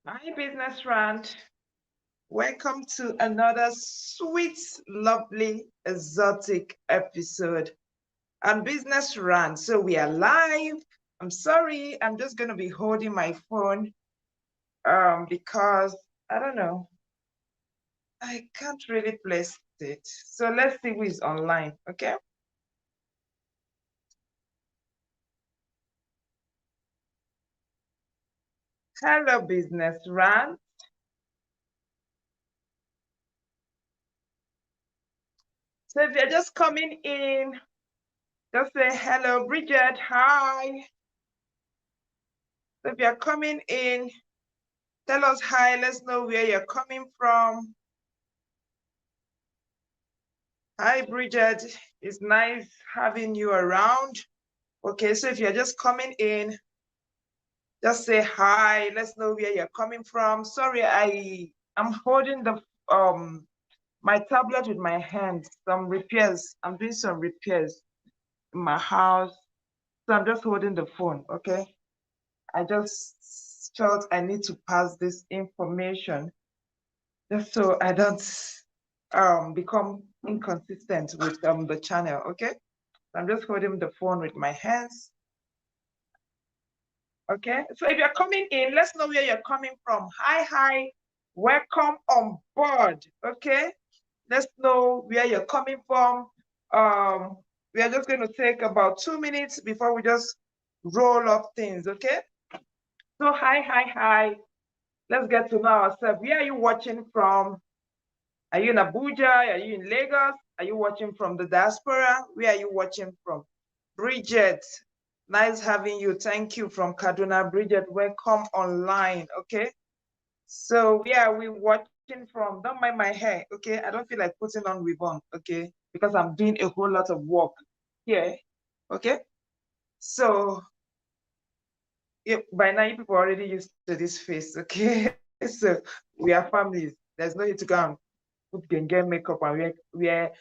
Hi, Business Rant. Welcome to another sweet, lovely, exotic episode on Business Rant. So we are live. I'm sorry, I'm just going to be holding my phone because I don't know, I can't really place it. So let's see who is online, okay? Hello, Business Rant. So if you're just coming in, just say hello, Bridget. Hi. So if you're coming in, tell us hi. Let's know where you're coming from. Hi, Bridget. It's nice having you around. Okay, so if you're just coming in, just say hi. Let's know where you're coming from. Sorry, I'm holding the my tablet with my hand. Some repairs. I'm doing some repairs in my house. So I'm just holding the phone, okay? I just felt I need to pass this information just so I don't become inconsistent with the channel, okay? I'm just holding the phone with my hands. Okay, so if you're coming in, let's know where you're coming from. Hi, welcome on board. Okay, let's know where you're coming from. We are just going to take about 2 minutes before we just roll up things. Okay, so hi. Let's get to know ourselves. Where are you watching from? Are you in Abuja? Are you in Lagos? Are you watching from the diaspora? Where are you watching from? Bridget, nice having you. Thank you from Kaduna. Bridget, welcome online, okay? So where are we watching from? Don't mind my hair, okay? I don't feel like putting on ribbon, okay? Because I'm doing a whole lot of work here, okay? So by now you people are already used to this face, okay? So we are families. There's no need to go and put genge makeup and wear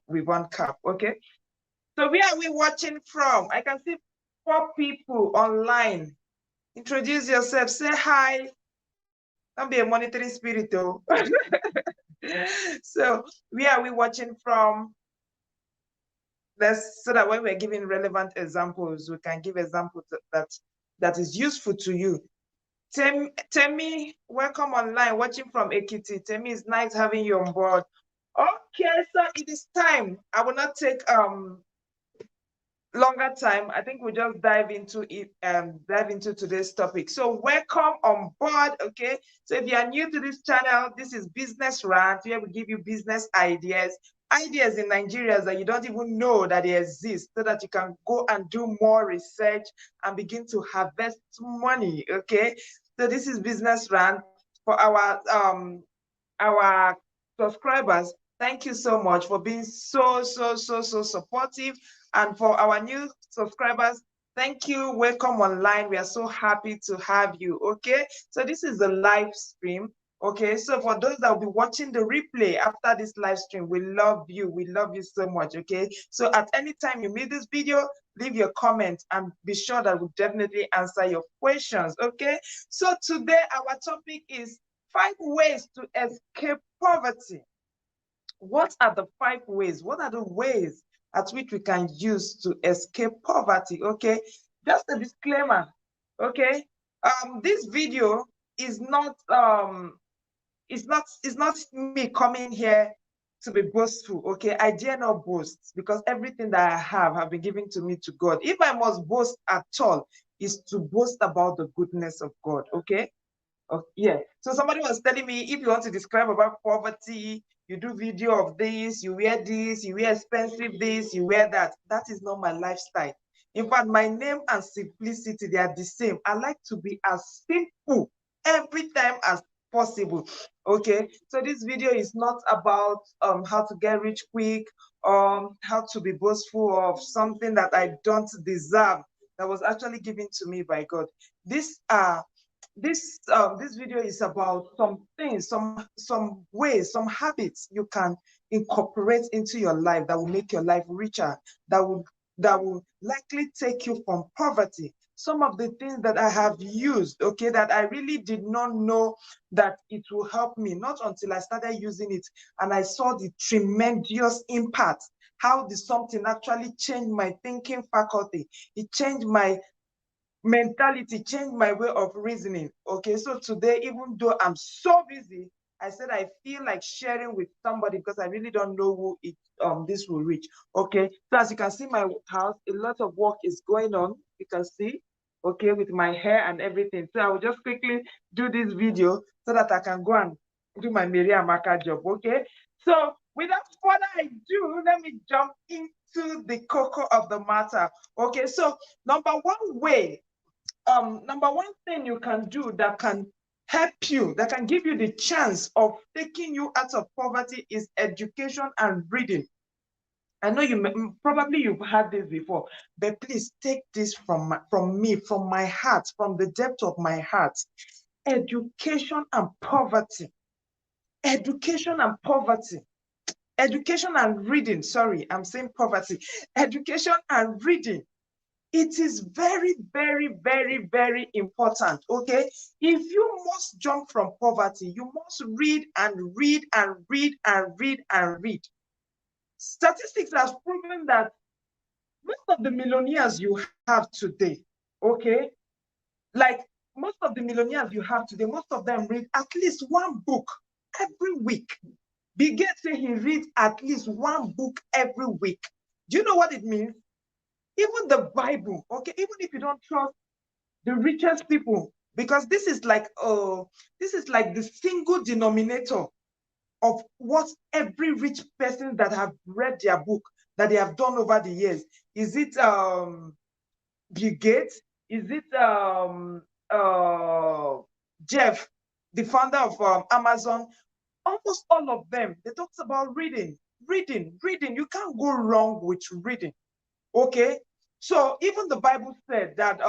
ribbon cap, okay? So where are we watching from? I can see 4 people online. Introduce yourself. Say hi. Don't be a monitoring spirit, though. So where are we watching from? So that when we're giving relevant examples, we can give examples that is useful to you. Temi, welcome online, watching from Ekiti. Temi, it's nice having you on board. Okay, so it is time. I will not take longer time. I think we'll just dive into it dive into today's topic. So welcome on board. Okay, so if you are new to this channel, this is Business Rant, where we give you business ideas in Nigeria that you don't even know that they exist, so that you can go and do more research and begin to harvest money. Okay, so this is Business Rant. For our subscribers, thank you so much for being so supportive. And for our new subscribers, thank you. Welcome online. We are so happy to have you. Okay, so this is the live stream. Okay, so for those that will be watching the replay after this live stream, we love you. We love you so much. Okay, so at any time you meet this video, leave your comment and be sure that we'll definitely answer your questions. Okay, so today our topic is 5 ways to escape poverty. What are the 5 ways? What are the ways at which we can use to escape poverty? Okay, just a disclaimer. Okay, this video is not it's not me coming here to be boastful. Okay, I dare not boast because everything that I have been given to me to God. If I must boast at all, is to boast about the goodness of God. Okay. Yeah. So somebody was telling me, if you want to describe about poverty, you do video of this, you wear this, you wear expensive this, you wear that. That is not my lifestyle. In fact, my name and simplicity, they are the same. I like to be as simple every time as possible. Okay. So this video is not about how to get rich quick, how to be boastful of something that I don't deserve, that was actually given to me by God. These are this video is about some things, some ways, some habits you can incorporate into your life that will make your life richer, that will likely take you from poverty some of the things that I have used, okay, that I really did not know that it will help me, not until I started using it and I saw the tremendous impact, how the something actually changed my thinking faculty. It changed my mentality, changed my way of reasoning. Okay, so today, even though I'm so busy, I said I feel like sharing with somebody because I really don't know who this will reach. Okay, so as you can see, my house, a lot of work is going on. You can see, okay, with my hair and everything. So I will just quickly do this video so that I can go and do my Mary Amaka job. Okay, so without further ado, let me jump into the cocoa of the matter. Okay, so number one thing you can do that can help you, that can give you the chance of taking you out of poverty is education and reading. I know probably you've heard this before, but please take this from me, from my heart, from the depth of my heart. Education and poverty. Education and poverty. Education and reading. Sorry, I'm saying poverty. Education and reading. It is very, very, very, very important, okay? If you must jump from poverty, you must read and read and read and read and read. Statistics have proven that most of the millionaires you have today, okay? Like most of the millionaires you have today, most of them read at least one book every week. Bill Gates say he reads at least one book every week. Do you know what it means? Even the Bible, okay, even if you don't trust the richest people, because this is like the single denominator of what every rich person that have read their book that they have done over the years. Is it Bill Gates? Is it Jeff, the founder of Amazon? Almost all of them, they talked about reading. You can't go wrong with reading. Okay, so even the Bible said that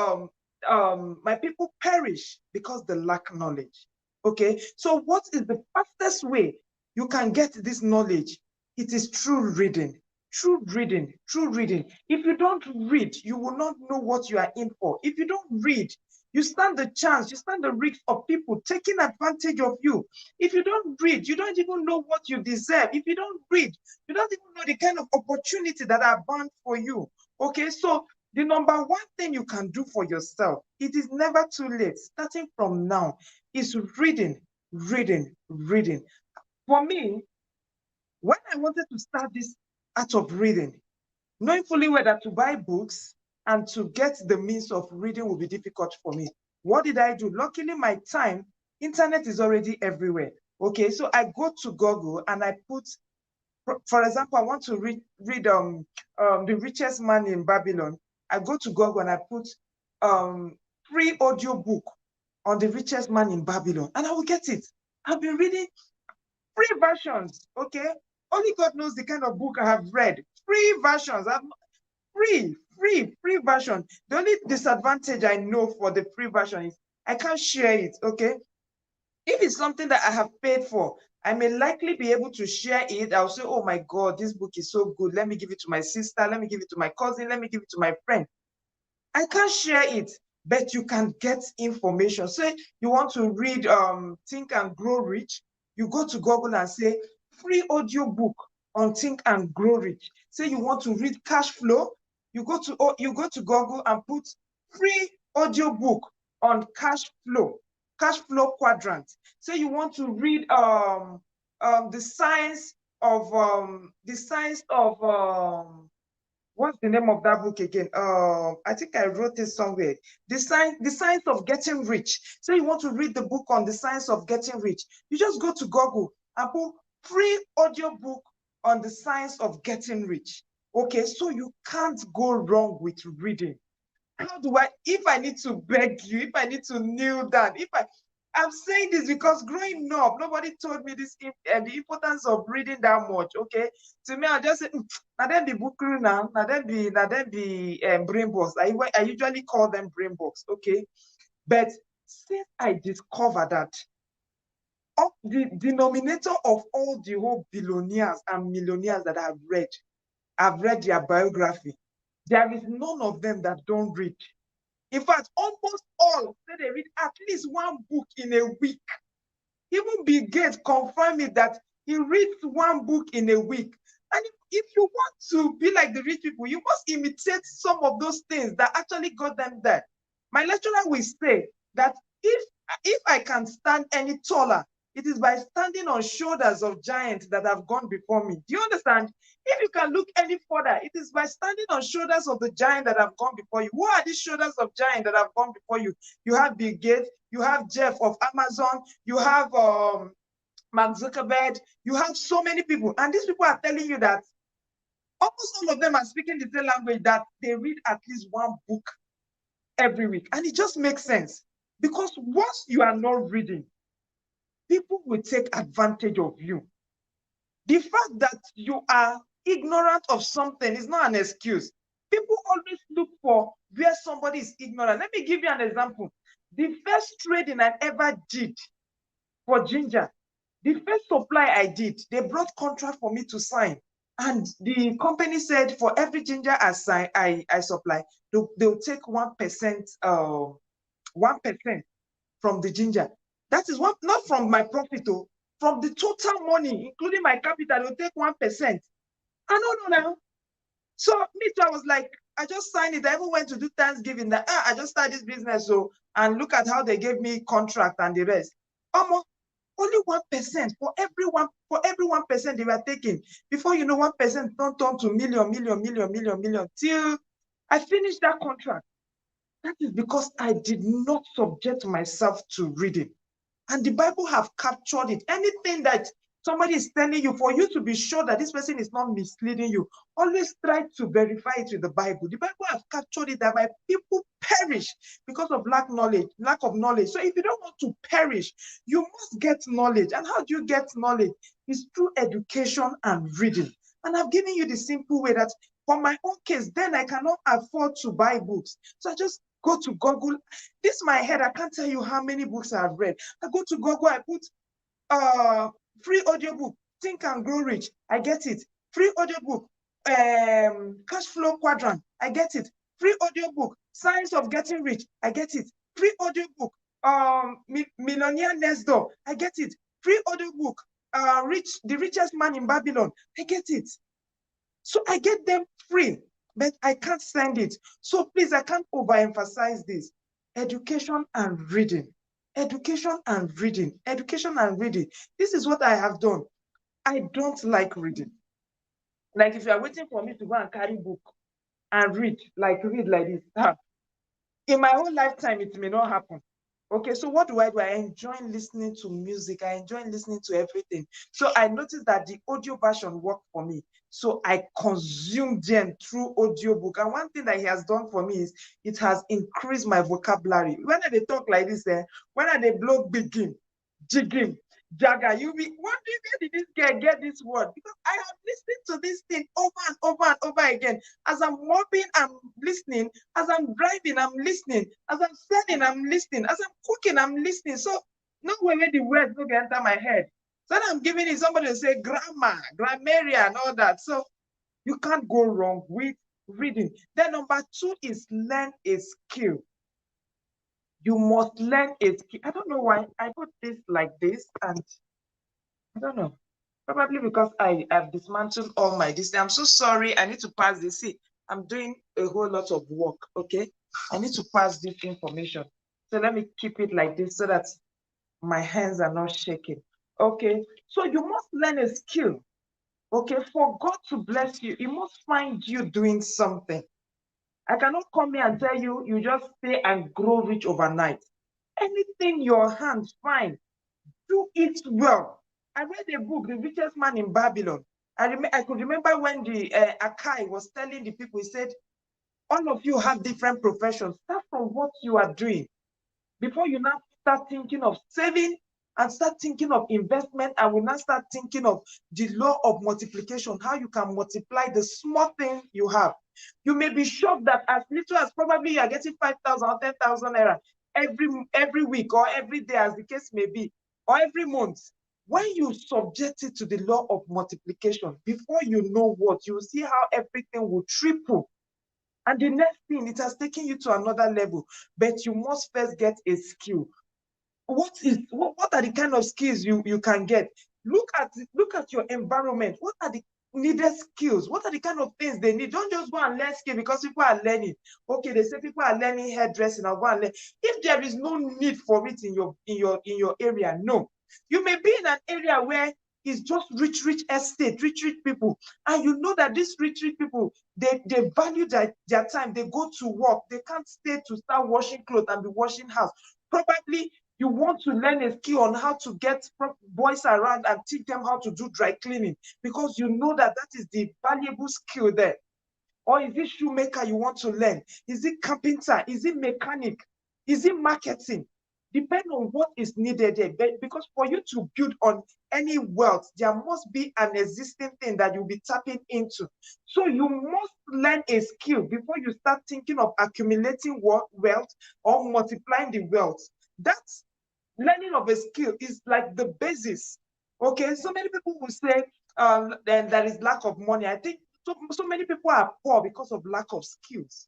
my people perish because they lack knowledge. Okay, so what is the fastest way you can get this knowledge? It is through reading. Through reading, through reading. If you don't read, you will not know what you are in for. If you don't read, you stand the chance, you stand the risk of people taking advantage of you. If you don't read, you don't even know what you deserve. If you don't read, you don't even know the kind of opportunity that are bound for you. Okay, so the number one thing you can do for yourself, it is never too late, starting from now, is reading, reading, reading. For me, when I wanted to start this art of reading, knowing fully well that to buy books and to get the means of reading will be difficult for me, what did I do? Luckily, my time, internet is already everywhere. Okay, so I go to Google and I put, for example, I want to read The Richest Man in Babylon. I go to Google and I put free audio book on The Richest Man in Babylon, and I will get it. I've been reading free versions, okay? Only God knows the kind of book I have read. Free versions, free version. The only disadvantage I know for the free version is I can't share it, okay? If it's something that I have paid for, I may likely be able to share it. I'll say, oh my God, this book is so good. Let me give it to my sister. Let me give it to my cousin. Let me give it to my friend. I can't share it, but you can get information. Say you want to read Think and Grow Rich, you go to Google and say, free audio book on Think and Grow Rich. Say you want to read cash flow, you go to Google and put free audio book on cash flow quadrant. Say you want to read the science of what's the name of that book again? I think I wrote it somewhere. The science of getting rich. So you want to read the book on the science of getting rich. You just go to Google and put free audio book on the science of getting rich. Okay, so you can't go wrong with reading. How do if I need to beg you, if I need to kneel down, I'm saying this because growing up, nobody told me this the importance of reading that much. Okay, to me, I just say, now then be book now, now then be brain box. I usually call them brain box. Okay, but since I discovered that the denominator of all the whole billionaires and millionaires that I've read their biography. There is none of them that don't read. In fact, almost all say they read at least one book in a week. Even Bill Gates confirmed it that he reads one book in a week. And if you want to be like the rich people, you must imitate some of those things that actually got them there. My lecturer will say that if I can stand any taller, it is by standing on shoulders of giants that have gone before me. Do you understand? If you can look any further, it is by standing on shoulders of the giant that have gone before you. Who are these shoulders of giants that have gone before you? You have Bill Gates, you have Jeff of Amazon, you have Mark Zuckerberg, you have so many people. And these people are telling you that almost all of them are speaking the same language, that they read at least one book every week. And it just makes sense. Because once you are not reading, people will take advantage of you. The fact that you are ignorant of something is not an excuse. People always look for where somebody is ignorant. Let me give you an example. The first trading I ever did for ginger, the first supply I did, they brought contract for me to sign. And the company said for every ginger I supply, they'll take 1%, 1% from the ginger. That is not from my profit, though. From the total money, including my capital, they'll take 1%. I don't know now. So me too, I was like, I just signed it. I even went to do Thanksgiving. That I just started this business, so and look at how they gave me contract and the rest. Only 1% for every 1% they were taking. Before you know, 1% don't turn to million till I finished that contract. That is because I did not subject myself to reading. And the Bible have captured it. Anything that somebody is telling you, for you to be sure that this person is not misleading you, always try to verify it with the Bible. The Bible have captured it that my people perish because of lack of knowledge. So if you don't want to perish, you must get knowledge. And how do you get knowledge? It's through education and reading. And I've given you the simple way that for my own case, then I cannot afford to buy books. So I just go to Google. This my head, I can't tell you how many books I've read. I go to Google, I put free audiobook, Think and Grow Rich, I get it. Free audiobook, Cash Flow Quadrant, I get it. Free audiobook, Science of Getting Rich, I get it. Free audiobook, Millionaire Next Door, I get it. Free audiobook, The Richest Man in Babylon, I get it. So I get them free, but I can't send it. So please, I can't overemphasize this. Education and reading. Education and reading. Education and reading. This is what I have done. I don't like reading. Like if you are waiting for me to go and carry book and read like this, in my whole lifetime, it may not happen. Okay, so what do? I enjoy listening to music. I enjoy listening to everything. So I noticed that the audio version worked for me. So I consumed them through audiobook. And one thing that he has done for me is it has increased my vocabulary. When they talk like this, when they blow begin, jigging, jagger, you be wondering where did this guy get this word? Because I have listened to this thing over and over and over again. As I'm mopping, I'm listening. As I'm driving, I'm listening. As I'm selling, I'm listening. As I'm cooking, I'm listening. So no way where the words don't enter my head. So I'm giving it somebody to say grammar, grammarian, all that. So you can't go wrong with reading. Then number 2 is learn a skill. You must learn a skill. I don't know why I put this like this, and I don't know. Probably because I have dismantled all my this. I'm so sorry. I need to pass this. See, I'm doing a whole lot of work. Okay, I need to pass this information. So let me keep it like this so that my hands are not shaking. Okay, so you must learn a skill. Okay, for God to bless you, He must find you doing something. I cannot come here and tell you, you just stay and grow rich overnight. Anything your hands find, do it well. I read a book, The Richest Man in Babylon. I could remember when the Akai was telling the people, he said, all of you have different professions. Start from what you are doing before you now start thinking of saving and start thinking of investment, and will now start thinking of the law of multiplication, how you can multiply the small thing you have. You may be shocked that as little as probably you are getting 5,000 or 10,000 naira every week or every day, as the case may be, or every month. When you subject it to the law of multiplication, before you know what, you will see how everything will triple. And the next thing, it has taken you to another level, but you must first get a skill. What are the kind of skills you can get? Look at your environment. What are the needed skills? What are the kind of things they need? Don't just go and learn skill because people are learning. Okay, they say people are learning hairdressing. I'll go and learn. If there is no need for it in your area, no. You may be in an area where it's just rich estate, rich people, and you know that these rich people, they value their time. They go to work. They can't stay to start washing clothes and be washing house. Probably you want to learn a skill on how to get boys around and teach them how to do dry cleaning because you know that that is the valuable skill there. Or is it shoemaker you want to learn? Is it carpenter? Is it mechanic? Is it marketing? Depend on what is needed there. Because for you to build on any wealth, there must be an existing thing that you'll be tapping into. So you must learn a skill before you start thinking of accumulating wealth or multiplying the wealth. That's learning of a skill is like the basis. Okay, so many people will say then there is lack of money. I think so many people are poor because of lack of skills.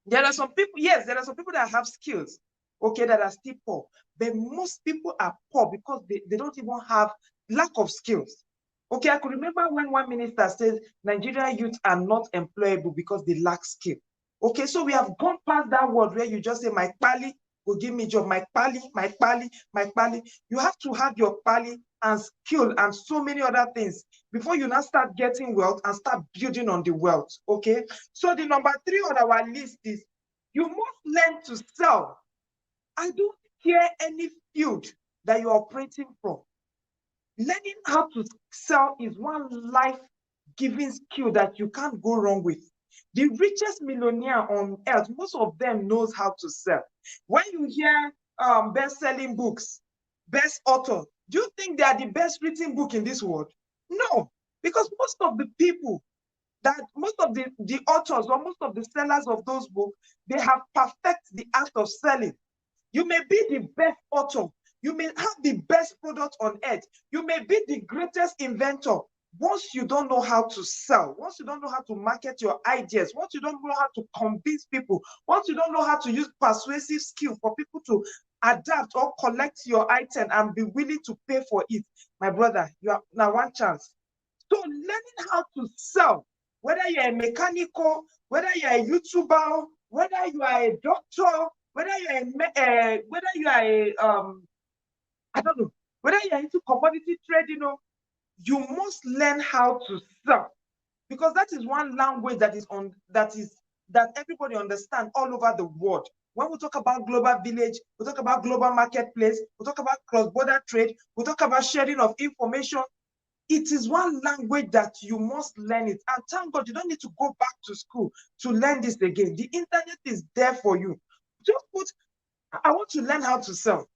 There are some people, yes, there are some people that have skills, okay, that are still poor. But most people are poor because they don't even have lack of skills. Okay, I could remember when one minister says Nigerian youth are not employable because they lack skill. Okay, so we have gone past that word where you just say, my pali will give me job, my pali, my pali, my pali. You have to have your pali and skill and so many other things before you now start getting wealth and start building on the wealth. Okay, so the number 3 on our list is you must learn to sell. I don't care any field that you're operating from. Learning how to sell is one life-giving skill that you can't go wrong with. The richest millionaire on earth, most of them knows how to sell. When you hear best-selling books, best author, do you think they are the best written book in this world? No, because most of the people most of the authors or most of the sellers of those books, they have perfected the art of selling. You may be the best author. You may have the best product on earth. You may be the greatest inventor. Once you don't know how to sell, once you don't know how to market your ideas, once you don't know how to convince people, once you don't know how to use persuasive skill for people to adapt or collect your item and be willing to pay for it, my brother, you have now one chance. So learning how to sell, whether you're a mechanical, whether you're a YouTuber, whether you are a doctor, whether you are a I don't know, whether you're into commodity trade, you must learn how to sell because that is one language that everybody understands all over the world. When we talk about global village, we talk about global marketplace, we talk about cross-border trade, we talk about sharing of information. It is one language that you must learn it. And thank God, you don't need to go back to school to learn this again. The internet is there for you. Just I want to learn how to sell.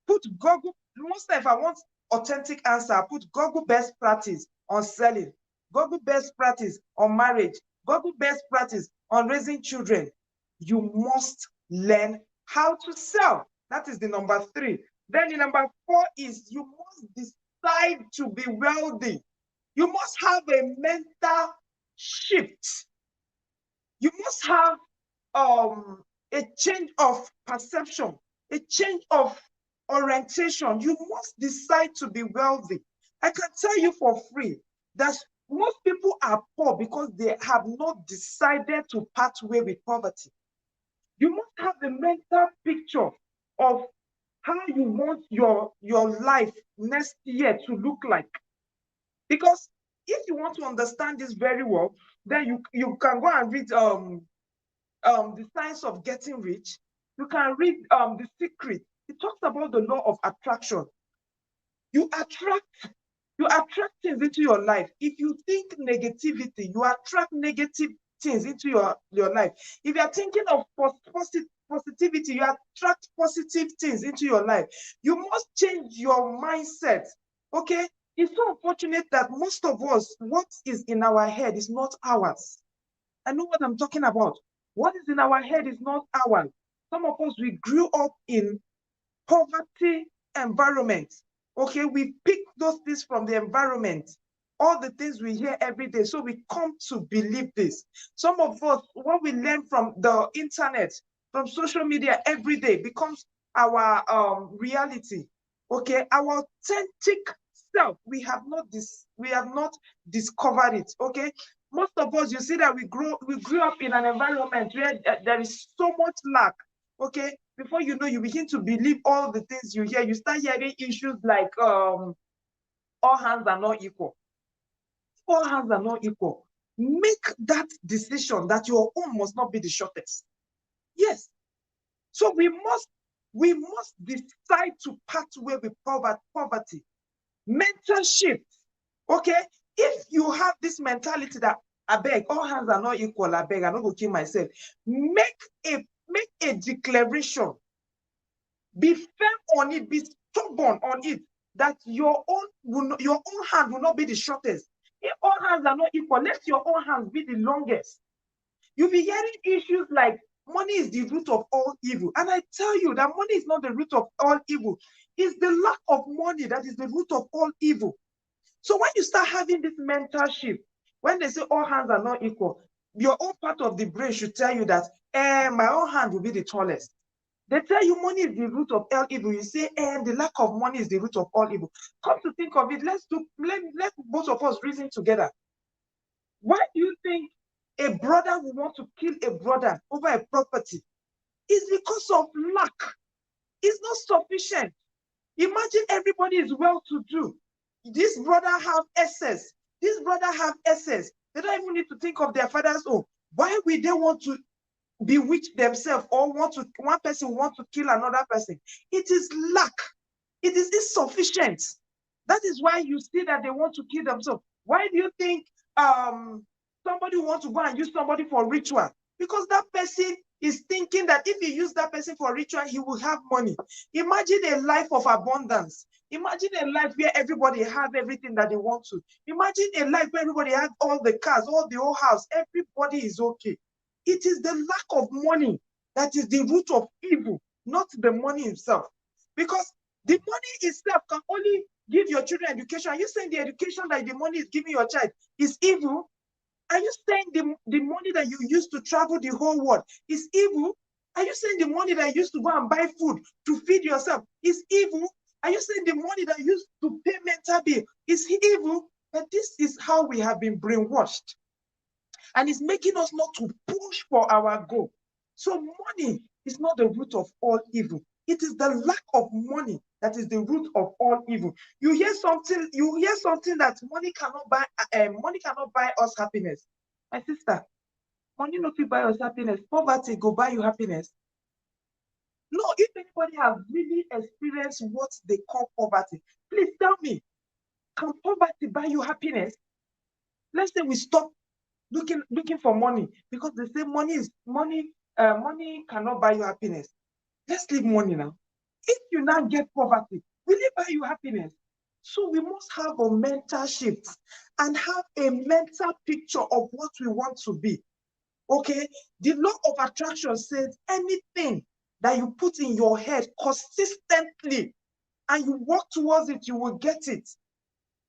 Put Google, most if I want authentic answer, put Google best practice on selling, Google best practice on marriage, Google best practice on raising children. You must learn how to sell. That is the number 3. Then the number 4 is you must decide to be wealthy. You must have a mental shift. You must have a change of perception, a change of orientation. You must decide to be wealthy. I can tell you for free that most people are poor because they have not decided to part way with poverty. You must have the mental picture of how you want your life next year to look like. Because if you want to understand this very well, then you can go and read The Science of Getting Rich. You can read The Secret. It talks about the law of attraction. You attract things into your life. If you think negativity, you attract negative things into your life. If you are thinking of positivity, you attract positive things into your life. You must change your mindset. Okay? It's so unfortunate that most of us, what is in our head is not ours. I know what I'm talking about. What is in our head is not ours. Some of us, we grew up in poverty environment. Okay, we pick those things from the environment. all the things we hear every day. So we come to believe this. Some of us, what we learn from the internet, from social media every day becomes our reality. Okay, our authentic self, we have not discovered it. Okay, most of us, you see that we grew up in an environment where there is so much lack. Okay, before you know, you begin to believe all the things you hear. You start hearing issues like all hands are not equal. All hands are not equal. Make that decision that your own must not be the shortest. Yes. So we must decide to part way with poverty. Mental shift. Okay. If you have this mentality that I beg, all hands are not equal, I beg, I'm not going to kill myself. Make a declaration. Be firm on it, be stubborn on it, that your own hand will not be the shortest. If all hands are not equal, let your own hands be the longest. You'll be hearing issues like money is the root of all evil. And I tell you that money is not the root of all evil. It's the lack of money that is the root of all evil. So when you start having this mental shift, when they say all hands are not equal, your own part of the brain should tell you that my own hand will be the tallest. They tell you money is the root of all evil. You say, the lack of money is the root of all evil. Come to think of it, let both of us reason together. Why do you think a brother will want to kill a brother over a property? It's because of lack. It's not sufficient. Imagine everybody is well-to-do. This brother have excess. This brother have excess. They don't even need to think of their father's own. Why would they want to bewitch themselves or one person want to kill another person? It is lack. It is insufficient. That is why you see that they want to kill themselves. Why do you think somebody wants to go and use somebody for ritual? Because that person is thinking that if he use that person for ritual, he will have money. Imagine a life of abundance. Imagine a life where everybody has everything that they want to. Imagine a life where everybody has all the cars, all the whole house. Everybody is okay. It is the lack of money that is the root of evil, not the money itself. Because the money itself can only give your children education. Are you saying the education that the money is giving your child is evil? Are you saying the money that you use to travel the whole world is evil? Are you saying the money that you use to go and buy food to feed yourself is evil? Are you saying the money that you use to pay mental bill is evil? But this is how we have been brainwashed. And it's making us not to push for our goal. So money is not the root of all evil. It is the lack of money that is the root of all evil. You hear something that money cannot buy us happiness. My sister, money no fit buy us happiness. Poverty go buy you happiness. No, if anybody has really experienced what they call poverty, please tell me, can poverty buy you happiness? Let's say we stop looking for money because they say money cannot buy you happiness. Let's leave money now. If you now get poverty, will it buy you happiness? So we must have a mental shift and have a mental picture of what we want to be. Okay, the law of attraction says anything that you put in your head consistently and you work towards it, you will get it.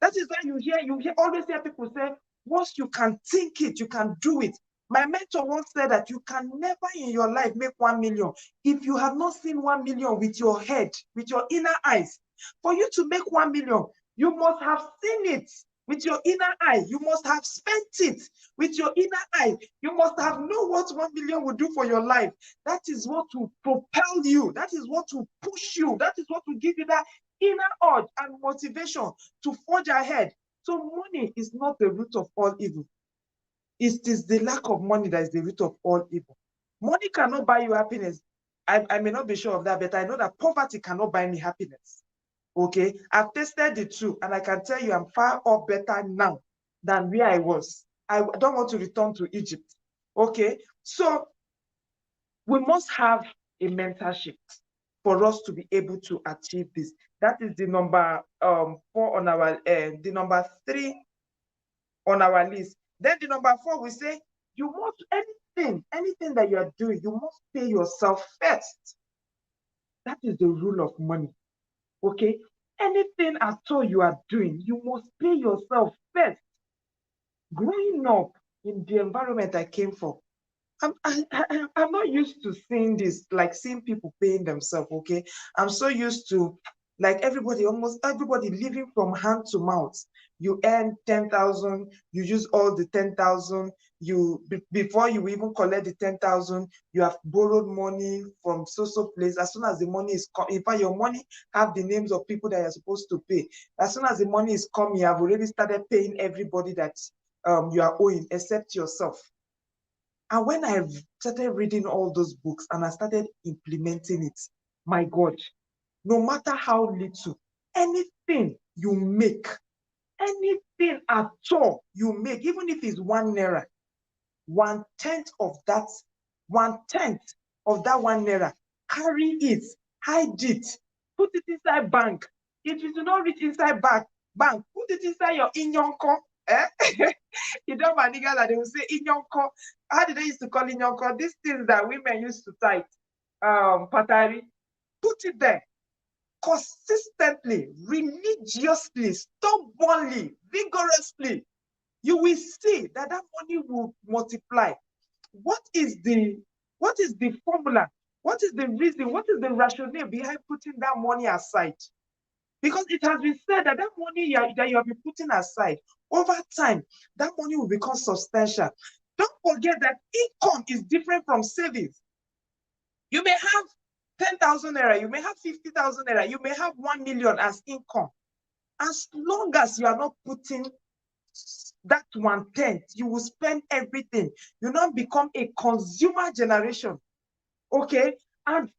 That is why you always hear people say, once you can think it, you can do it. My mentor once said that you can never in your life make 1 million if you have not seen 1 million with your head, with your inner eyes. For you to make 1 million, you must have seen it with your inner eye. You must have spent it with your inner eye. You must have known what 1 million will do for your life. That is what will propel you. That is what will push you. That is what will give you that inner urge and motivation to forge ahead. So money is not the root of all evil. It is the lack of money that is the root of all evil. Money cannot buy you happiness. I may not be sure of that, but I know that poverty cannot buy me happiness. Okay, I've tested the two, and I can tell you I'm far up better now than where I was. I don't want to return to Egypt. Okay, so we must have a mental shift for us to be able to achieve this. That is the number 4 on our the number 3 on our list. Then the number 4, we say you must anything that you are doing, you must pay yourself first. That is the rule of money. Okay, Anything at all you are doing, you must pay yourself first. Growing up in the environment I came from, I'm not used to seeing this, like seeing people paying themselves, okay? I'm so used to, like, almost everybody living from hand to mouth. You earn 10,000, you use all the 10,000, before you even collect the 10,000, you have borrowed money from so place. As soon as the money is come, in fact, your money have the names of people that you're supposed to pay. As soon as the money is coming, you have already started paying everybody that you are owing, except yourself. And when I started reading all those books and I started implementing it, my God, no matter how little, anything you make, anything at all you make, even if it's 1 naira, 1/10 of that, 1/10 of that 1 naira, carry it, hide it, put it inside bank. If you do not reach inside bank, put it inside your inyonko. You know, my nigga, that they will say inyonko. How did they used to call inyonko? These things that women used to type, patari. Put it there consistently, religiously, stubbornly, vigorously. You will see that that money will multiply. What is the formula? What is the reason? What is the rationale behind putting that money aside? Because it has been said that that money that you have been putting aside, over time, that money will become substantial. Don't forget that income is different from savings. You may have 10,000 naira, you may have 50,000 naira, you may have 1 million as income. As long as you are not putting that 1/10, you will spend everything. You not become a consumer generation. Okay? And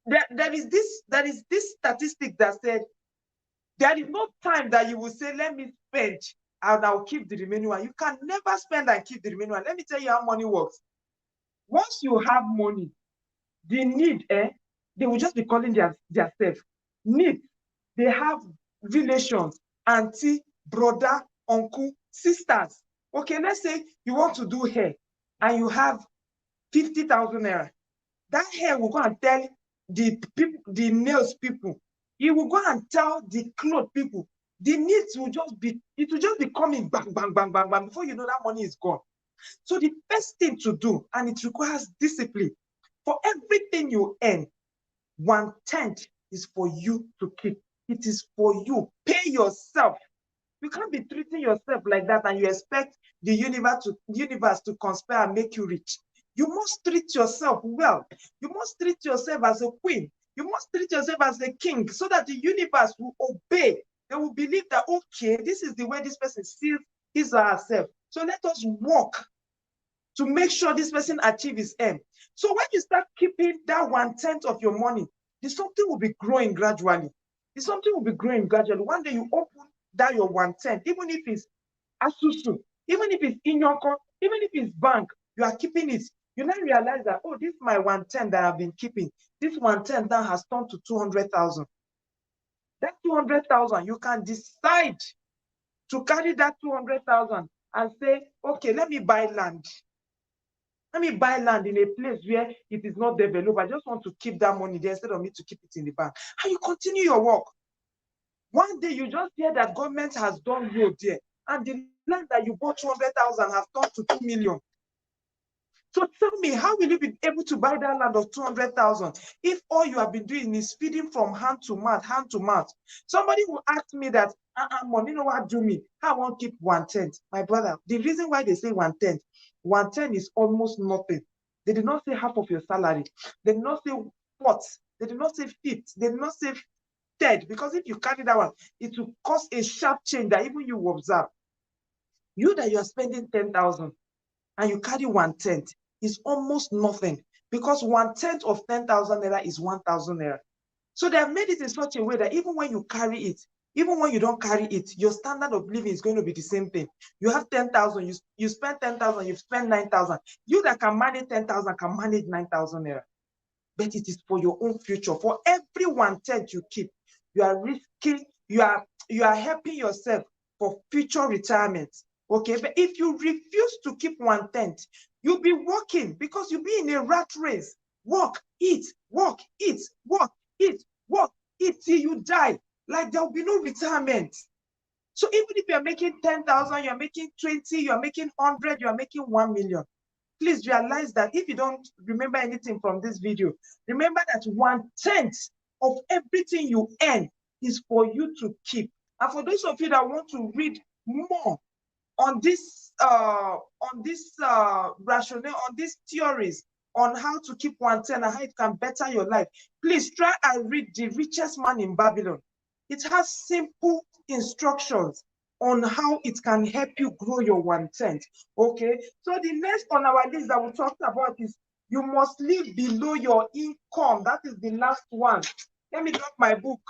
there is this statistic that said there is no time that you will say, let me spend and I'll keep the remaining one. You can never spend and keep the remaining one. Let me tell you how money works. Once you have money, the need, they will just be calling themselves need. They have relations, auntie, brother, uncle, sisters. Okay, let's say you want to do hair and you have 50,000 naira. That hair will go and tell the people, the nails people. It will go and tell the clothes people. The needs will just be, it will just be coming bang, bang, bang, bang, bang. Before you know, that money is gone. So the first thing to do, and it requires discipline, for everything you earn, 1/10 is for you to keep. It is for you. Pay yourself. You can't be treating yourself like that and you expect the universe to conspire and make you rich. You must treat yourself well. You must treat yourself as a queen. You must treat yourself as a king so that the universe will obey. They will believe that, okay, this is the way this person sees his or herself. So let us work to make sure this person achieves his aim. So when you start keeping that 1/10 of your money, the something will be growing gradually. The something will be growing gradually. One day you open that your 1/10, even if it's Asusu, even if it's Inyoko, even if it's bank, you are keeping it. You now realize that, oh, this is my 1/10 that I've been keeping. This 1/10 now has turned to 200,000. That 200,000, you can decide to carry that 200,000 and say, okay, let me buy land. Let me buy land in a place where it is not developed. I just want to keep that money there instead of me to keep it in the bank. And you continue your work. One day you just hear that government has done road there, and the land that you bought 200,000 has turned to 2 million. So tell me, how will you be able to buy that land of 200,000 if all you have been doing is feeding from hand to mouth, hand to mouth? Somebody will ask me that, money, you know what do me? I won't keep 1/10. My brother, the reason why they say 1/10, 1/10 is almost nothing. They did not say half of your salary. They did not say fourth. They did not say fifth. They did not say third. Because if you carry that one, it will cause a sharp change that even you will observe. You that you are spending 10,000 and you carry 1/10 is almost nothing, because 1/10 of 10,000 naira is 1,000 naira. So they have made it in such a way that even when you carry it, even when you don't carry it, your standard of living is going to be the same thing. You have 10,000, you spend 10,000, you spend 9,000. You that can manage 10,000 can manage 9,000 naira. But it is for your own future. For every 1/10 you keep, you are risking, you are helping yourself for future retirement. Okay, but if you refuse to keep 1/10, you'll be working, because you'll be in a rat race. Work, eat, work, eat, work, eat, work, eat till you die. Like there will be no retirement. So even if you're making 10,000, you're making 20, you're making 100, you're making 1 million. Please realize that if you don't remember anything from this video, remember that 1/10 of everything you earn is for you to keep. And for those of you that want to read more on this rationale, on these theories on how to keep 1/10 and how it can better your life, please try and read The Richest Man in Babylon. It has simple instructions on how it can help you grow your 1/10. Okay, so the next on our list that we talked about is you must live below your income. That is the last one. Let me drop my book.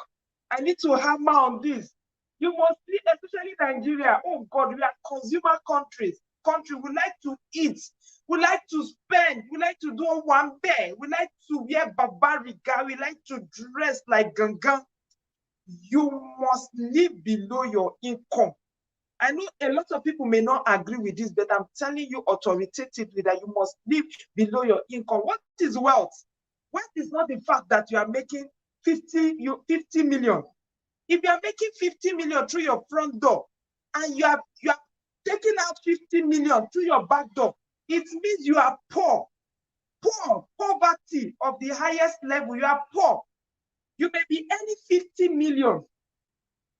I need to hammer on this. You must live, especially Nigeria. Oh God, we are consumer countries. We like to eat, we like to spend, we like to do one bear, we like to wear babariga, we like to dress like gangan. You must live below your income. I know a lot of people may not agree with this, but I'm telling you authoritatively that you must live below your income. What is wealth? Wealth is not the fact that you are making 50 million. If you are making 50 million through your front door and you are taking out 50 million through your back door, it means you are poor. Poverty of the highest level. You are poor. You may be earning 50 million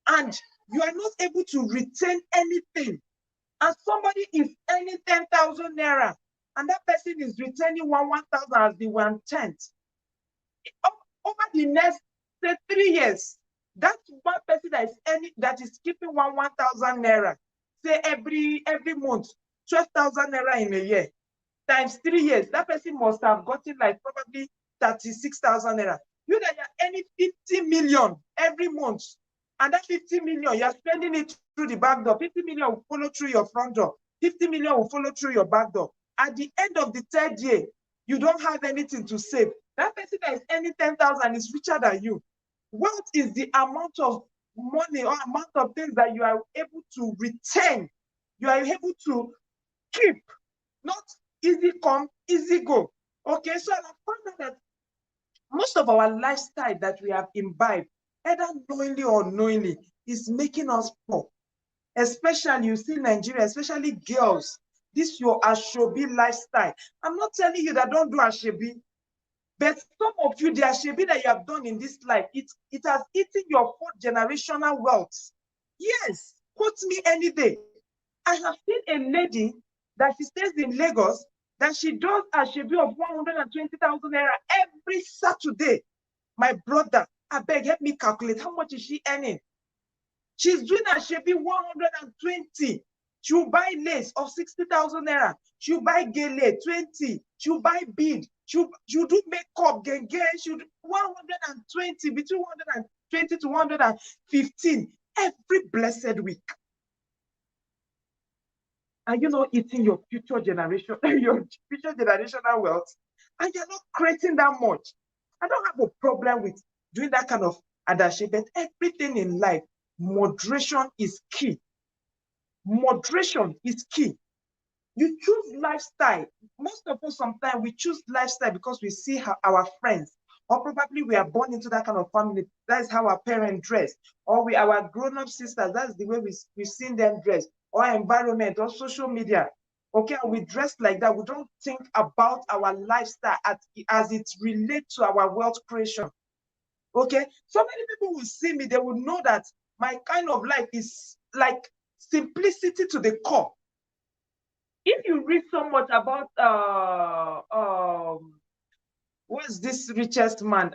and you are not able to retain anything. And somebody is earning 10,000 naira and that person is retaining 1,000 as the 1/10. Over the next, say, 3 years, that one person that is earning, that is keeping 1,000 naira, say every month, 12,000 naira in a year, times 3 years, that person must have gotten like probably 36,000 naira. You that are earning 50 million every month, and that 50 million, you're spending it through the back door. 50 million will follow through your front door. 50 million will follow through your back door. At the end of the 3rd year, you don't have anything to save. That person that is earning 10,000 is richer than you. Wealth is the amount of money or amount of things that you are able to retain. You are able to keep, not easy come, easy go. Okay, so I found out that most of our lifestyle that we have imbibed, either knowingly or unknowingly, is making us poor. Especially, you see Nigeria, especially girls, this your Ashobi lifestyle. I'm not telling you that don't do Ashobi, but some of you, the Ashobi that you have done in this life, it has eaten your 4th generational wealth. Yes, quote me any day. I have seen a lady that she stays in Lagos, that she does Ashobi of 120,000 naira every Saturday. My brother, I beg, help me calculate how much is she earning. She's doing Ashobi 120. She'll buy lace of 60,000 naira. She'll buy gele 20. She'll buy bead. She'll do makeup, genge. She'll do 120, between 120 to 115 every blessed week. Are you not eating your future generation, your future generational wealth? And you're not creating that much. I don't have a problem with doing that kind of adashi, but everything in life, moderation is key. Moderation is key. You choose lifestyle. Most of us, sometimes we choose lifestyle because we see how our friends, or probably we are born into that kind of family. That's how our parents dress. Or our grown-up sisters, that's the way we've seen them dress. Or environment, or social media. Okay, we dress like that. We don't think about our lifestyle as it relates to our wealth creation. Okay, so many people will see me, they will know that my kind of life is like simplicity to the core. If you read so much about what's this richest man?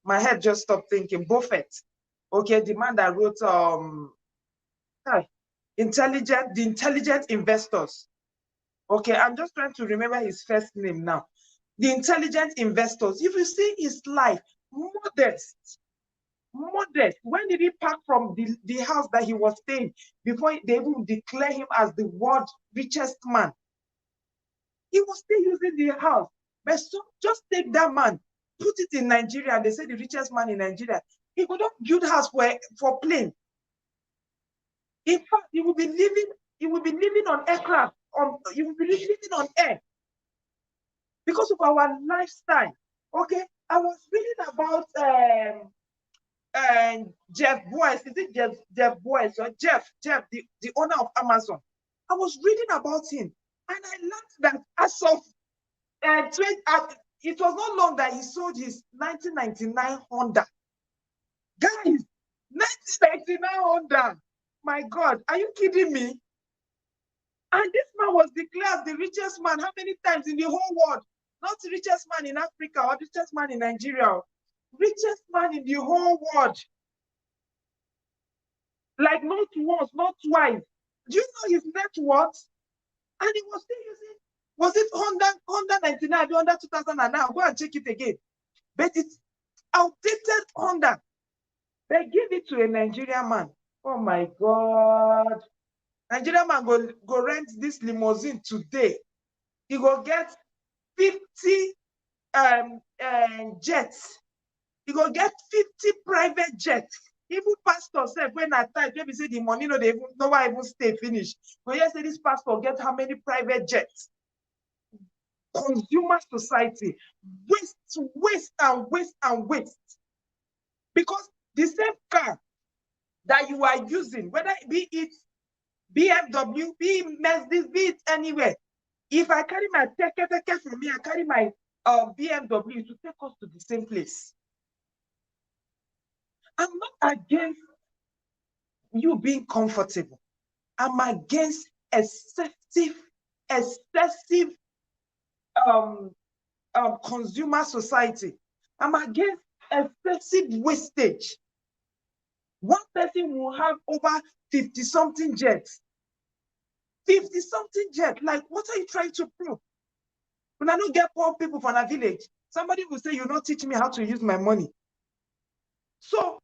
My head just stopped thinking. Buffett. Okay, the man that wrote the Intelligent Investors. Okay, I'm just trying to remember his first name now. The Intelligent Investors. If you see his life, modest. When did he pack from the house that he was staying before they even declare him as the world's richest man? He was still using the house. But so just take that man, put it in Nigeria, and they say the richest man in Nigeria. He could not build house for plane. In fact, he will be living on aircraft. He will be living on air because of our lifestyle. Okay, I was reading about Jeff Bezos, is it Jeff Bezos or Jeff, the owner of Amazon? I was reading about him, and I learned that as of it was not long that he sold his 1999 Honda. Guys, 1999 Honda. My God, are you kidding me? And this man was declared the richest man how many times in the whole world? Not the richest man in Africa or richest man in Nigeria. Richest man in the whole world. Like not once, not twice. Do you know his net worth? And he was still using, was it Honda 99, Honda 2000 and now? Go and check it again. But it's outdated Honda. They give it to a Nigerian man. Oh my God. Nigerian man go rent this limousine today. He go get 50 jets. He go get 50 private jets. Even pastor said when I type, maybe say the money no they even no why even stay finished. But yes, say this pastor get how many private jets? Consumer society, waste and waste and waste. Because the same car that you are using, whether be it BMW, be it Mercedes, be it anywhere. If I carry my teke from me, I carry my BMW to take us to the same place. I'm not against you being comfortable. I'm against excessive consumer society. I'm against excessive wastage. One person will have over 50-something jets. 50-something jets. Like, what are you trying to prove? When I don't get poor people from a village, somebody will say, you're not teaching me how to use my money. So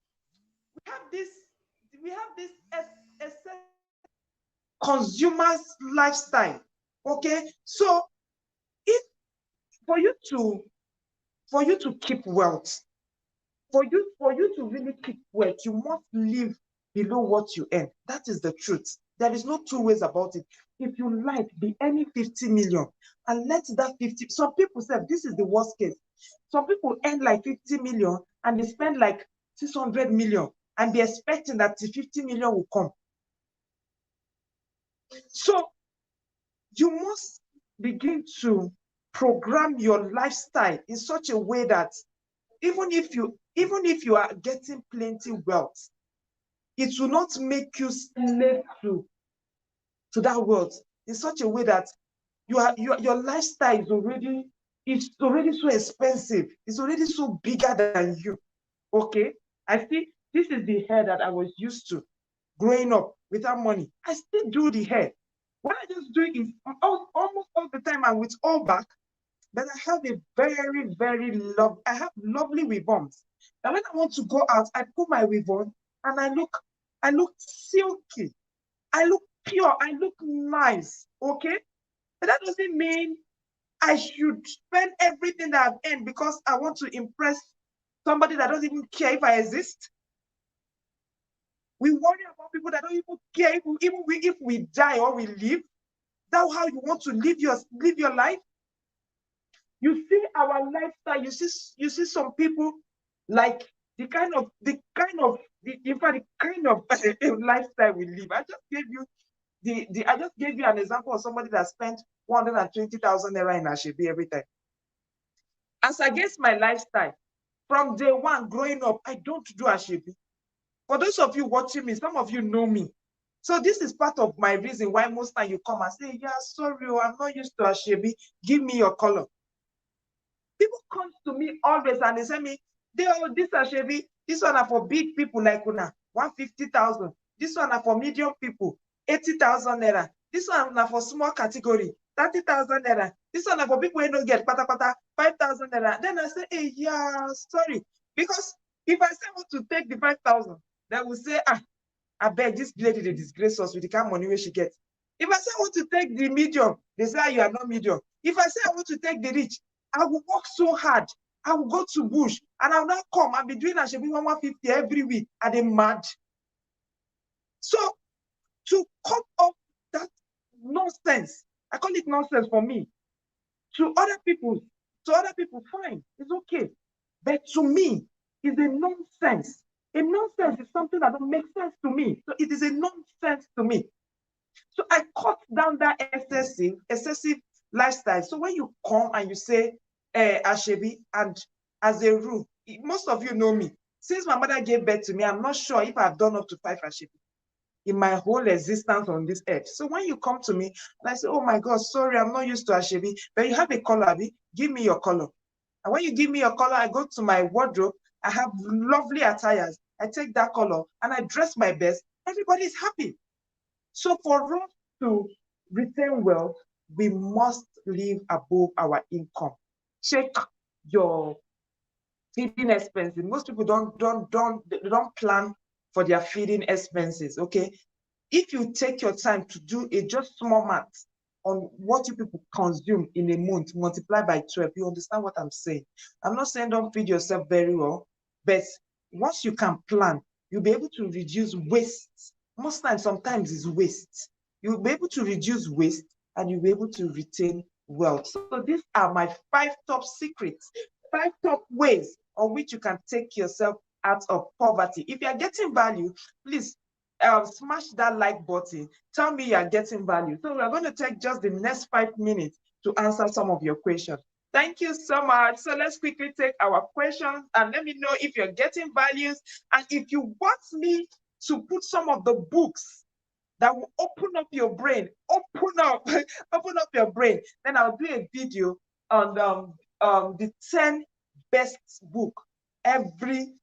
we have this consumer's lifestyle. Okay, so if for you to keep wealth, for you to really keep wealth, you must live below what you earn. That is the truth. There is no two ways about it. If you like, be earning 50 million and let that 50, some people say this is the worst case. Some people earn like 50 million and they spend like 600 million and they're expecting that the 50 million will come. So you must begin to program your lifestyle in such a way that even if you are getting plenty wealth, it will not make you slave to that wealth in such a way that your lifestyle is already so expensive. It's already so bigger than you. Okay, I see this is the hair that I was used to growing up without money. I still do the hair. What I just do is almost all the time I'm with all back, but I have a I have lovely ribbons. And when I want to go out, I put my ribbon and I look silky. I look pure. I look nice. Okay? But that doesn't mean I should spend everything that I've earned because I want to impress somebody that doesn't even care if I exist. We worry about people that don't even care if we die or we live. That's how you want to live your life. You see our lifestyle. You see some people like the kind of lifestyle we live. I just gave you an example of somebody that spent 120,000 naira in Asoebi every time. As against my lifestyle, from day one growing up, I don't do Asoebi. For those of you watching me, some of you know me. So this is part of my reason why most time you come and say, yeah, sorry, I'm not used to Asoebi. Give me your color. People come to me always and they say me, this Asoebi, this one are for big people like una, 150,000. This one are for medium people, 80,000 naira. This one are for small category, 30,000 naira. This one are for people who don't get pata 5,000 naira. Then I say, hey, yeah, sorry. Because if I say I want to take the 5,000, they will say, I beg this lady, they disgrace us with the kind of money where she gets. If I say I want to take the medium, they say you are not medium. If I say I want to take the rich, I will work so hard. I will go to bush and I will not come and be doing Asoebi 150 every week. Are they mad? So to cut off that nonsense, I call it nonsense for me. To other people, fine, it's okay. But to me, it's a nonsense. A nonsense is something that don't make sense to me. So it is a nonsense to me. So I cut down that excessive lifestyle. So when you come and you say, Ashebi, and as a rule, most of you know me. Since my mother gave birth to me, I'm not sure if I've done up to 5 Ashebi in my whole existence on this earth. So when you come to me and I say, oh my God, sorry, I'm not used to Ashebi, but you have a color, Abi, give me your color. And when you give me your color, I go to my wardrobe, I have lovely attires. I take that color and I dress my best. Everybody is happy. So for us to retain wealth, we must live above our income. Check your feeding expenses. Most people don't plan for their feeding expenses. Okay, if you take your time to do a just small math on what you people consume in a month, multiply by 12, you understand what I'm saying. I'm not saying don't feed yourself very well, but once you can plan, you'll be able to reduce waste. Most times, sometimes it's waste. You'll be able to reduce waste and you'll be able to retain wealth. So these are my 5 top secrets, 5 top ways on which you can take yourself out of poverty. If you're getting value, please smash that like button. Tell me you're getting value. So we're going to take just the next 5 minutes to answer some of your questions. Thank you so much. So let's quickly take our questions and let me know if you're getting values. And if you want me to put some of the books that will open up your brain, open up your brain, then I'll do a video on the 10 best book every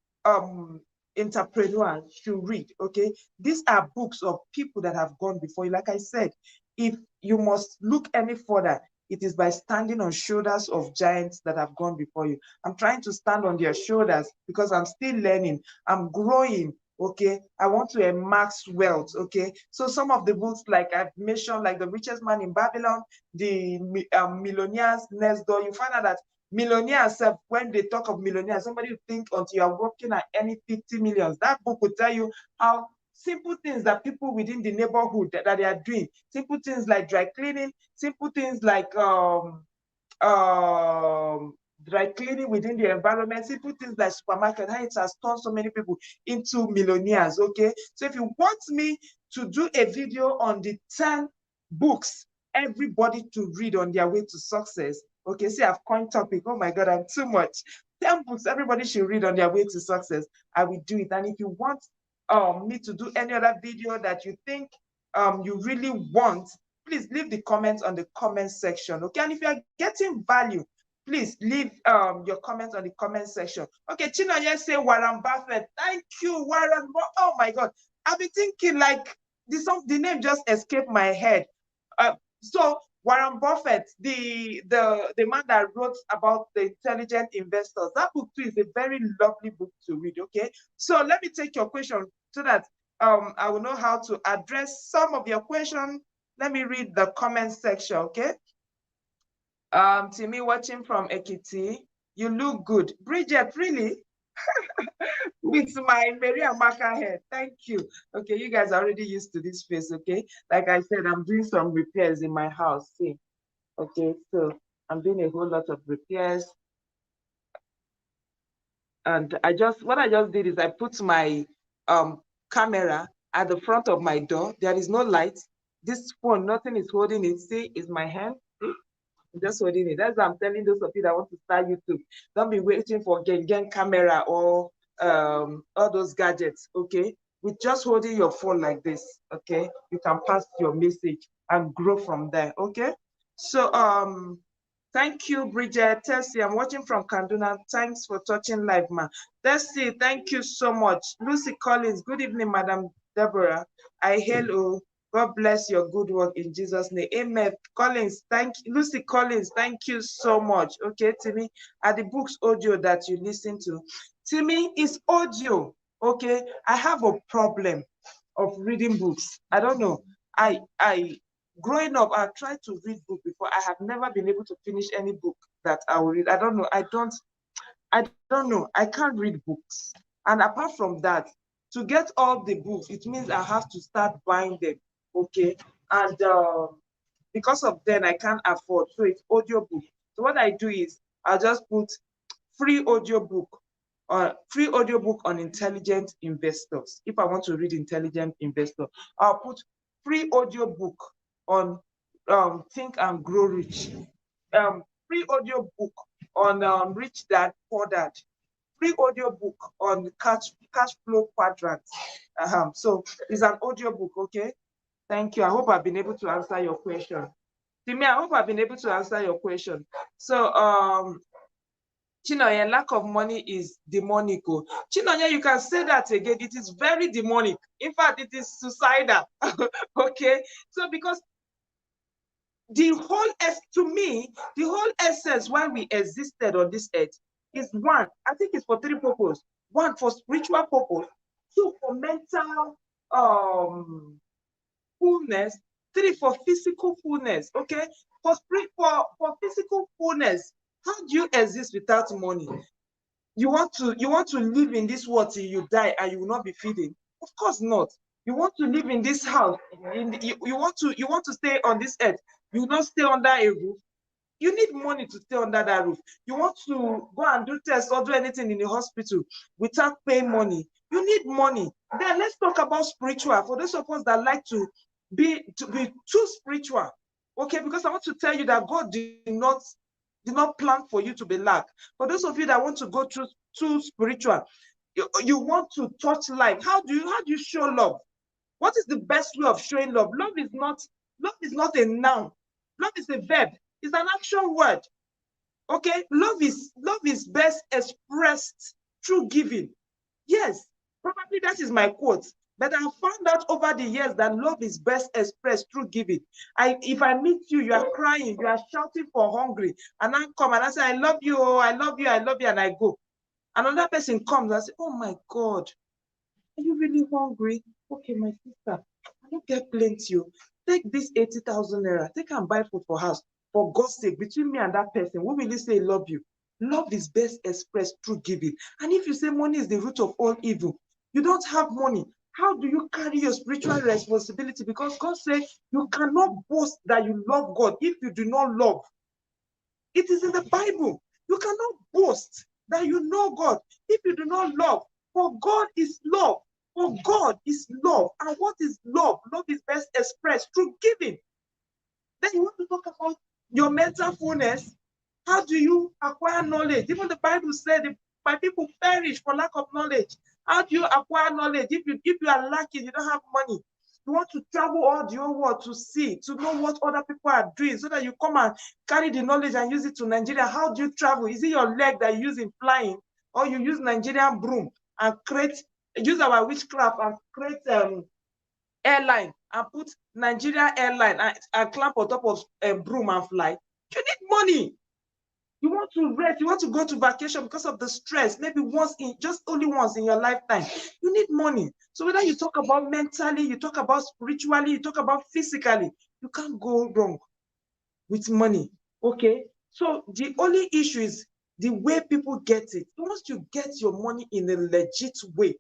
entrepreneur should read. Okay, these are books of people that have gone before you. Like I said, if you must look any further, it is by standing on shoulders of giants that have gone before you. I'm trying to stand on their shoulders because I'm still learning. I'm growing. Okay, I want to amass wealth. Okay, so some of the books, like I've mentioned, like The Richest Man in Babylon, the Millionaires Next Door, you find out that millionaires, when they talk of millionaires, somebody will think until you are working at any 50 millions. That book will tell you how simple things that people within the neighborhood that they are doing, simple things like dry cleaning, simple things like dry cleaning within the environment, simple things like supermarket, how it has turned so many people into millionaires. Okay, so if you want me to do a video on the 10 books everybody to read on their way to success, okay, see, I've coined topic. Oh my God, I'm too much. 10 books everybody should read on their way to success, I will do it. And if you want me to do any other video that you think you really want, please leave the comments on the comment section. Okay, and if you're getting value, please leave your comments on the comment section. Okay, Chinonye say Warren Buffett. Thank you, Warren. Oh my God, I've been thinking like the name just escaped my head. So Warren Buffett, the man that wrote about the intelligent investors, that book too is a very lovely book to read. Okay, so let me take your question so that I will know how to address some of your questions. Let me read the comment section. Okay. Timmy watching from Ekiti, you look good. Bridget, really? With my Mary Amaka hair. Thank you. Okay, you guys are already used to this face, okay? Like I said, I'm doing some repairs in my house. See, okay, so I'm doing a whole lot of repairs. And what I just did is I put my camera at the front of my door. There is no light. This phone, nothing is holding it. See, is my hand. I'm just holding it. That's why I'm telling those of you that want to start YouTube. Don't be waiting for Gen camera or all those gadgets, okay? With just holding your phone like this, okay? You can pass your message and grow from there, okay? So thank you, Bridget. Tessie, I'm watching from Kaduna. Thanks for touching live, ma. Tessie, thank you so much. Lucy Collins, good evening, Madam Deborah. Hello. God bless your good work in Jesus' name. Amen. Collins, Lucy Collins, thank you so much. Okay, Timmy, are the books audio that you listen to? Timmy, it's audio. Okay, I have a problem of reading books. I don't know. Growing up, I tried to read book before. I have never been able to finish any book that I will read. I don't know. I don't know. I can't read books. And apart from that, to get all the books, it means I have to start buying them. Okay, and because of then I can't afford, so it's audio book. So what I do is I'll just put free audio book free audiobook on intelligent investors. If I want to read Intelligent Investor, I'll put free audiobook on Think and Grow Rich. Free audiobook on Rich Dad Poor Dad. Free audiobook on cash flow quadrant. So it's an audiobook, okay? Thank you. I hope I've been able to answer your question. Timmy, I hope I've been able to answer your question. So Chinoye, lack of money is demonic. Chinoye, you can say that again. It is very demonic. In fact, it is suicidal. Okay. So because the whole essence why we existed on this earth is one, I think it's for three purposes. One, for spiritual purpose. Two, for mental fullness. Three, for physical fullness. Okay. For physical fullness, how do you exist without money? You want to live in this world till you die and you will not be feeding? Of course not. You want to live in this house, you want to stay on this earth, you will not stay under a roof. You need money to stay under that roof. You want to go and do tests or do anything in the hospital without paying money. You need money. Then let's talk about spiritual. For those of us that like to be too spiritual, okay, because I want to tell you that God did not plan for you to be lack. For those of you that want to go through too spiritual, you want to touch life. How do you show love? What is the best way of showing love? Love is not a noun. Love is a verb. It's an action word. Okay? Love is best expressed through giving. Yes, probably that is my quote. But I found out over the years that love is best expressed through giving. If I meet you, you are crying, you are shouting for hungry, and I come and I say, I love you, I love you, I love you, and I go. Another person comes and say, oh my God, are you really hungry? Okay, my sister, I don't get plenty. Take this 80,000 naira, take and buy food for house. For God's sake, between me and that person, who will you say love you? Love is best expressed through giving. And if you say money is the root of all evil, you don't have money, how do you carry your spiritual responsibility? Because God said you cannot boast that you love God if you do not love. It is in the Bible. You cannot boast that you know God if you do not love. For God is love. For God is love. And what is love? Love is best expressed through giving. Then you want to talk about your mental fullness. How do you acquire knowledge? Even the Bible said, my people perish for lack of knowledge. How do you acquire knowledge? If you are lacking, you don't have money. You want to travel all the whole world to see, to know what other people are doing, so that you come and carry the knowledge and use it to Nigeria. How do you travel? Is it your leg that you use in flying, or you use Nigerian broom and use our witchcraft and create airline and put Nigeria airline and clamp on top of a broom and fly? You need money. You want to rest, you want to go to vacation because of the stress, maybe only once in your lifetime. You need money. So whether you talk about mentally, you talk about spiritually, you talk about physically, you can't go wrong with money. Okay? So the only issue is the way people get it. Once you get your money in a legit way,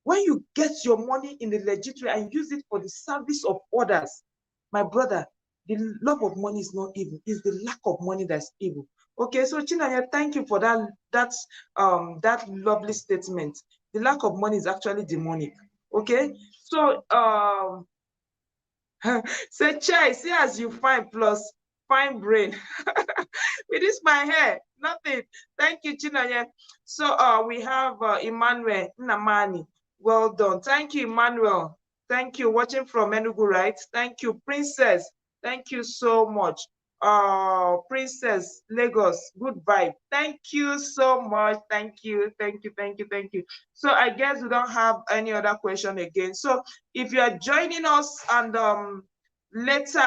when you get your money in a legit way and use it for the service of others, my brother, the love of money is not evil. It's the lack of money that's evil. Okay, so Chinanya, thank you for that lovely statement. The lack of money is actually demonic. Okay, so say Chai, see as you fine plus fine brain. With this my hair, nothing. Thank you, Chinanya. So we have Emmanuel Namani. Well done. Thank you, Emmanuel. Thank you. Watching from Enugu, right? Thank you, Princess. Thank you so much. Princess, Lagos, good vibe. Thank you so much. Thank you. Thank you. Thank you. Thank you. So I guess we don't have any other question again. So if you are joining us and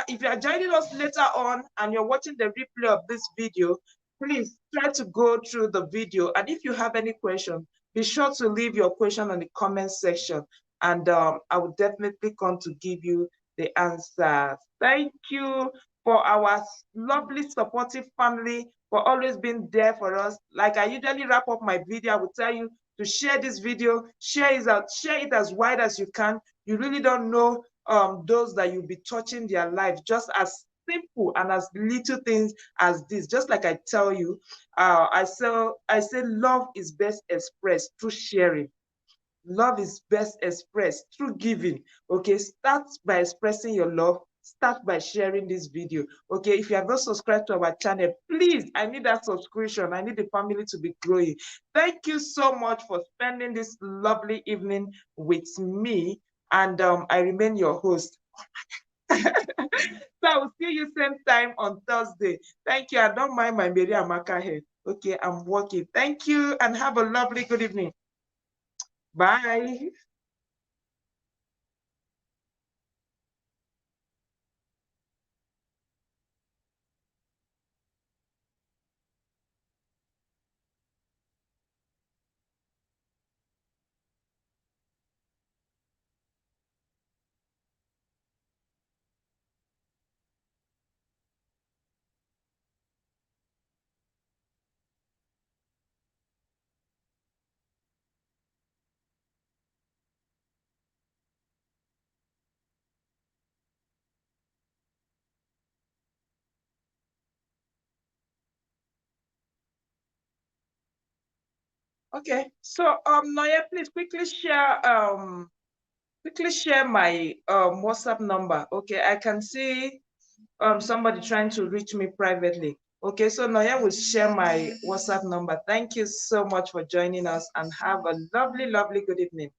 if you are joining us later on and you're watching the replay of this video, please try to go through the video. And if you have any question, be sure to leave your question on the comment section, and I will definitely come to give you the answers. Thank you for our lovely supportive family, for always being there for us. Like I usually wrap up my video, I will tell you to share this video, share it as wide as you can. You really don't know those that you'll be touching their life, just as simple and as little things as this. Just like I tell you, I say love is best expressed through sharing. Love is best expressed through giving. Okay, start by expressing your love. Start by sharing this video. Okay, if you have not subscribed to our channel, please, I need that subscription. I need the family to be growing. Thank you so much for spending this lovely evening with me. And I remain your host. So I will see you same time on Thursday. Thank you. I don't mind my Mary Amaka head. Okay, I'm working. Thank you and have a lovely good evening. Bye. Okay, so Noya, please quickly share my WhatsApp number. Okay, I can see somebody trying to reach me privately. Okay, so Noya will share my WhatsApp number. Thank you so much for joining us and have a lovely, lovely good evening.